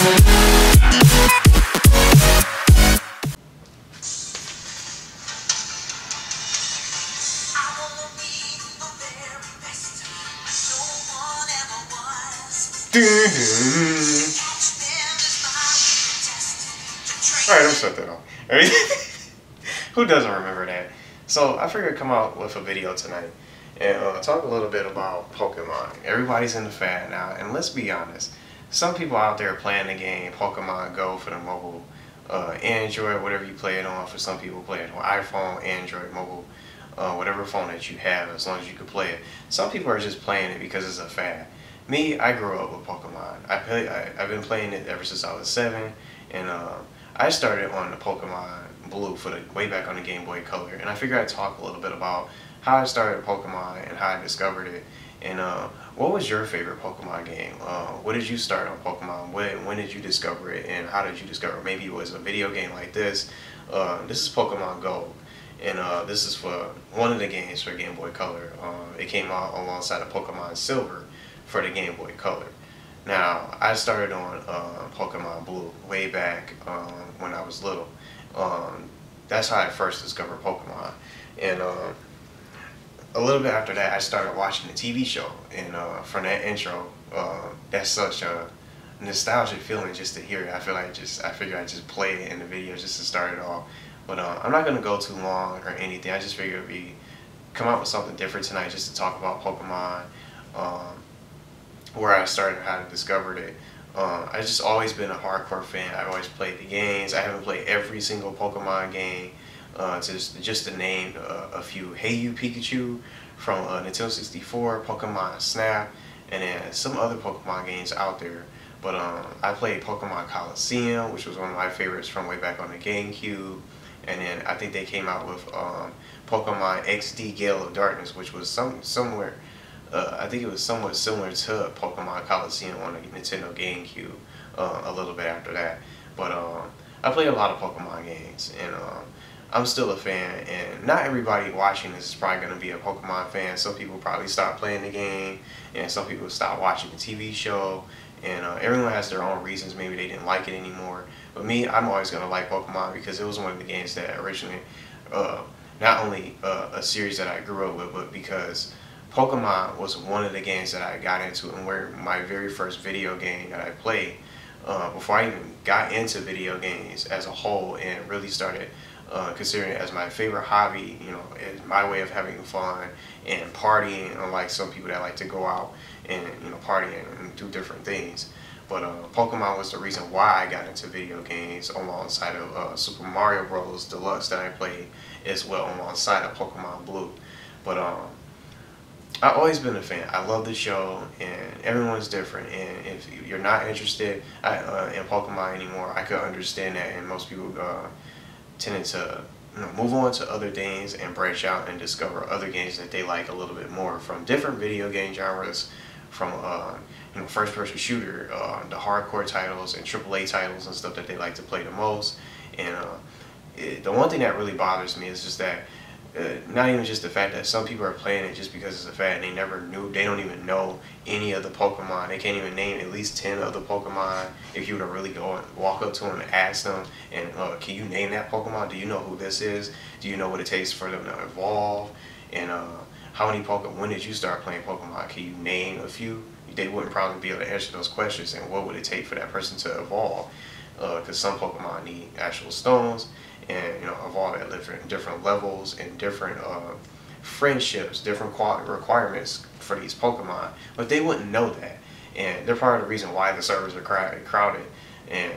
Alright, I'm set that off. Who doesn't remember that? So I figured I'd come out with a video tonight and talk a little bit about Pokemon. Everybody's in the fad now, and let's be honest. Some people out there playing the game Pokemon Go for the mobile, Android, whatever you play it on. For some people play it on iPhone, Android, mobile, whatever phone that you have, as long as you can play it. Some people are just playing it because it's a fad. Me, I grew up with Pokemon. I've been playing it ever since I was 7, and I started on the Pokemon Blue way back on the Game Boy Color, and I figured I'd talk a little bit about how I started Pokemon and how I discovered it, and what was your favorite Pokemon game? What did you start on Pokemon? When did you discover it, and how did you discover it? Maybe it was a video game like this. This is Pokemon Go, and this is for one of the games for Game Boy Color. It came out alongside of Pokemon Silver for the Game Boy Color. Now, I started on Pokemon Blue way back when I was little. That's how I first discovered Pokemon. And a little bit after that, I started watching the TV show. And from that intro, that's such a nostalgic feeling just to hear it. I figured I'd just play it in the video just to start it off. But I'm not going to go too long or anything. I just figured come out with something different tonight just to talk about Pokemon. Where I started, how I discovered it. I've just always been a hardcore fan. I've always played the games. I haven't played every single Pokemon game. Just to name a few: Hey You Pikachu from Nintendo 64, Pokemon Snap, and then some other Pokemon games out there. But I played Pokemon Coliseum, which was one of my favorites from way back on the GameCube. And then I think they came out with Pokemon XD Gale of Darkness, which was somewhere. I think it was somewhat similar to Pokemon Coliseum on the Nintendo GameCube a little bit after that. But I played a lot of Pokemon games, and I'm still a fan. And not everybody watching this is probably going to be a Pokemon fan. Some people probably stop playing the game, and some people stop watching the TV show. And everyone has their own reasons. Maybe they didn't like it anymore. But me, I'm always going to like Pokemon because it was one of the games that originally, not only a series that I grew up with, but because Pokemon was one of the games that I got into, and where my very first video game that I played before I even got into video games as a whole and really started considering it as my favorite hobby, as my way of having fun and partying, unlike some people that like to go out and party and do different things. But Pokemon was the reason why I got into video games, alongside of Super Mario Bros. Deluxe that I played as well, alongside of Pokemon Blue. But I've always been a fan. I love the show, and everyone's different. And if you're not interested in Pokemon anymore, I could understand that. And most people tended to move on to other things and branch out and discover other games that they like a little bit more, from different video game genres, from first-person shooter, the hardcore titles and AAA titles and stuff that they like to play the most. And the one thing that really bothers me is just that. Not even just the fact that some people are playing it just because it's a fad, and they don't even know any of the Pokemon. They can't even name at least 10 of the Pokemon. If you were to really go and walk up to them and ask them, and can you name that Pokemon? Do you know who this is? Do you know what it takes for them to evolve? And how many Pokemon, when did you start playing Pokemon? Can you name a few? They wouldn't probably be able to answer those questions. And what would it take for that person to evolve? Because some Pokemon need actual stones, and evolve at different levels and different friendships, different requirements for these Pokemon. But they wouldn't know that, and they're part of the reason why the servers are crowded. And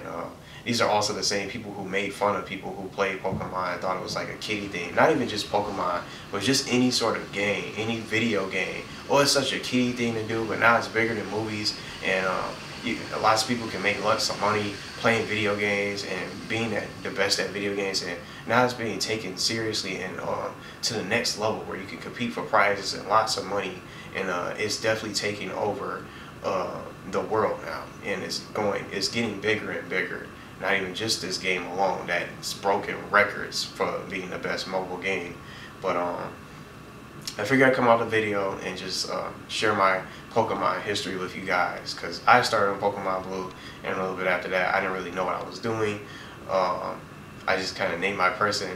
these are also the same people who made fun of people who played Pokemon and thought it was like a kiddie thing. Not even just Pokemon, but just any sort of game, any video game. Oh, it's such a kiddie thing to do, but now it's bigger than movies, and lots of people can make lots of money playing video games and being the best at video games, and now it's being taken seriously and to the next level where you can compete for prizes and lots of money, and it's definitely taking over the world now, and it's getting bigger and bigger. Not even just this game alone that's broken records for being the best mobile game, but I figured I'd come out the video and just share my Pokemon history with you guys, because I started on Pokemon Blue, and a little bit after that I didn't really know what I was doing. I just kind of named my person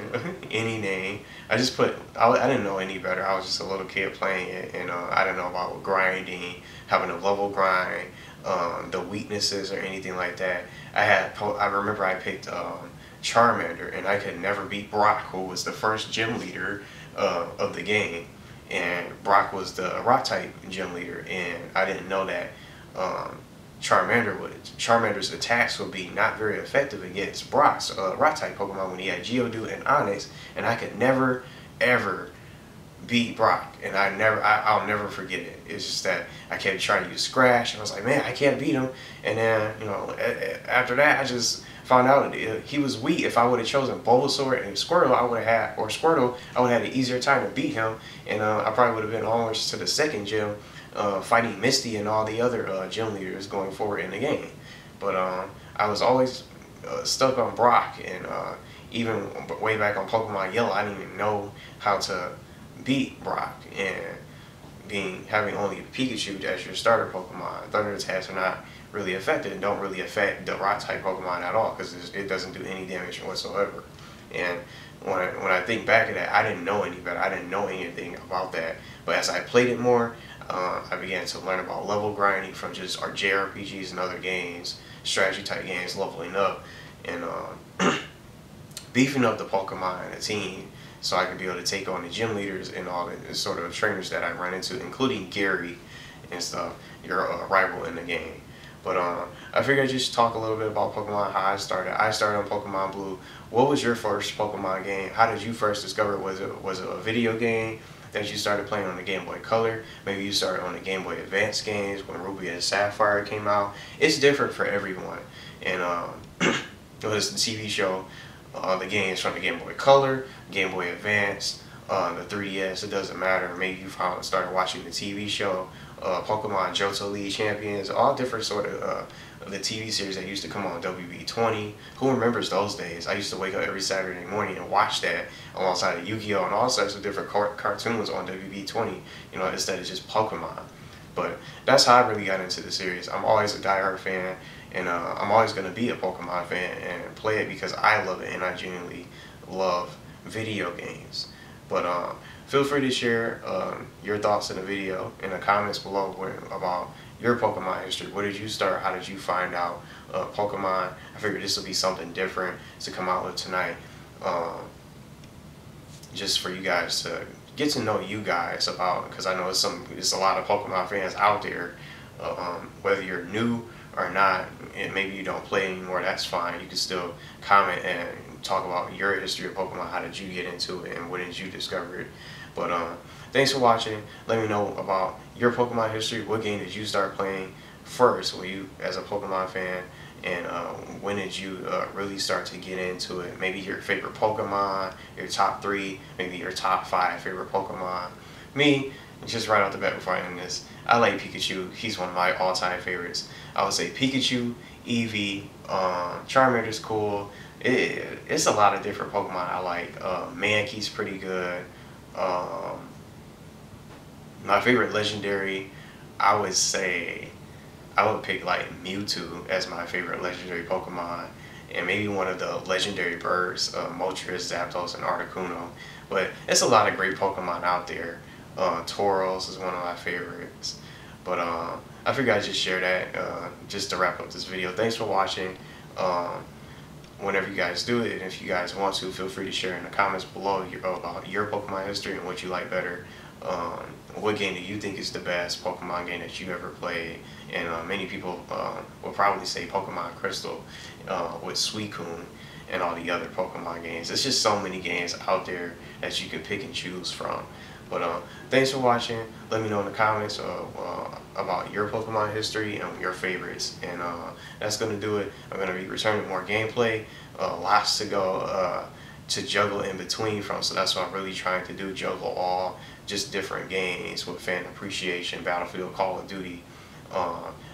any name. I just put, I didn't know any better. I was just a little kid playing it, and I didn't know about grinding, having a level grind, the weaknesses or anything like that. I remember I picked Charmander, and I could never beat Brock, who was the first gym leader of the game. And Brock was the rock type gym leader, and I didn't know that Charmander's attacks would be not very effective against Brock's rock type Pokemon when he had Geodude and Onix, and I could never ever beat Brock, and I'll never forget it. It's just that I kept trying to use Scratch, and I was like, man, I can't beat him. And then, you know, after that, I just found out he was weak. If I would have chosen Bulbasaur and Squirtle, I would have had an easier time to beat him, and I probably would have been onwards to the second gym, fighting Misty and all the other gym leaders going forward in the game. But I was always stuck on Brock, and even way back on Pokemon Yellow, I didn't even know how to beat Brock, and having only Pikachu as your starter Pokemon, Thunder attacks are not really effective and don't really affect the rock type Pokemon at all, because it doesn't do any damage whatsoever. And when I think back at that, I didn't know any better. I didn't know anything about that. But as I played it more, I began to learn about level grinding from just our JRPGs and other games, strategy type games, leveling up, and beefing up the Pokemon in a team, so I could be able to take on the gym leaders and all the sort of trainers that I run into, including Gary and stuff, your rival in the game. But I figured I'd just talk a little bit about Pokemon, how I started. I started on Pokemon Blue. What was your first Pokemon game? How did you first discover it? Was it a video game that you started playing on the Game Boy Color? Maybe you started on the Game Boy Advance games when Ruby and Sapphire came out. It's different for everyone. And it was the TV show, the games from the Game Boy Color, Game Boy Advance, the 3DS, it doesn't matter. Maybe you started watching the TV show, Pokemon Johto League Champions, all different sort of the TV series that used to come on WB20. Who remembers those days? I used to wake up every Saturday morning and watch that alongside of Yu-Gi-Oh! And all sorts of different cartoons on WB20, you know, instead of just Pokemon. But that's how I really got into the series. I'm always a diehard fan, and I'm always going to be a Pokemon fan and play it because I love it and I genuinely love video games. But feel free to share your thoughts in the video in the comments below about your Pokemon history. Where did you start? How did you find out Pokemon? I figured this will be something different to come out with tonight, just for you guys to get to know you guys about, because I know it's a lot of Pokemon fans out there. Whether you're new or not, and maybe you don't play anymore, that's fine. You can still comment and talk about your history of Pokemon. How did you get into it, and when did you discover it? But thanks for watching. Let me know about your Pokemon history. What game did you start playing first when you, as a Pokemon fan, and when did you really start to get into it? Maybe your favorite Pokemon, your top 3, maybe your top 5 favorite Pokemon. Me, just right off the bat before I end this, I like Pikachu. He's one of my all-time favorites. I would say Pikachu, Eevee, Charmander's cool. It's a lot of different Pokemon I like. Mankey's pretty good. My favorite legendary, I would say, I would pick like Mewtwo as my favorite legendary Pokemon, and maybe one of the legendary birds, Moltres, Zapdos, and Articuno. But it's a lot of great Pokemon out there. Tauros is one of my favorites. But I figured I'd just share that just to wrap up this video. Thanks for watching. Whenever you guys do it, and if you guys want to, feel free to share in the comments below about your Pokemon history and what you like better. What game do you think is the best Pokemon game that you ever played? And many people will probably say Pokemon Crystal with Suicune and all the other Pokemon games. There's just so many games out there that you can pick and choose from. But thanks for watching. Let me know in the comments about your Pokemon history and your favorites. And that's going to do it. I'm going to be returning more gameplay. Lots to go to juggle in between from. So that's what I'm really trying to do. Juggle all just different games with fan appreciation, Battlefield, Call of Duty.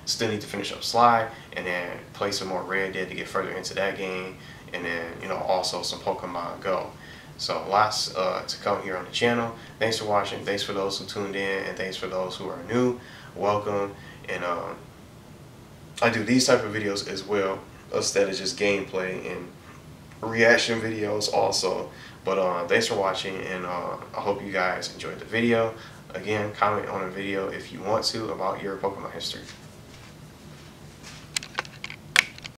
Still need to finish up Slide and then play some more Red Dead to get further into that game. And then, you know, also some Pokemon Go. So lots to come here on the channel. Thanks for watching. Thanks for those who tuned in, and thanks for those who are new. Welcome. And I do these type of videos as well, instead of just gameplay and reaction videos also. But thanks for watching, and I hope you guys enjoyed the video. Again, comment on a video if you want to about your Pokemon history.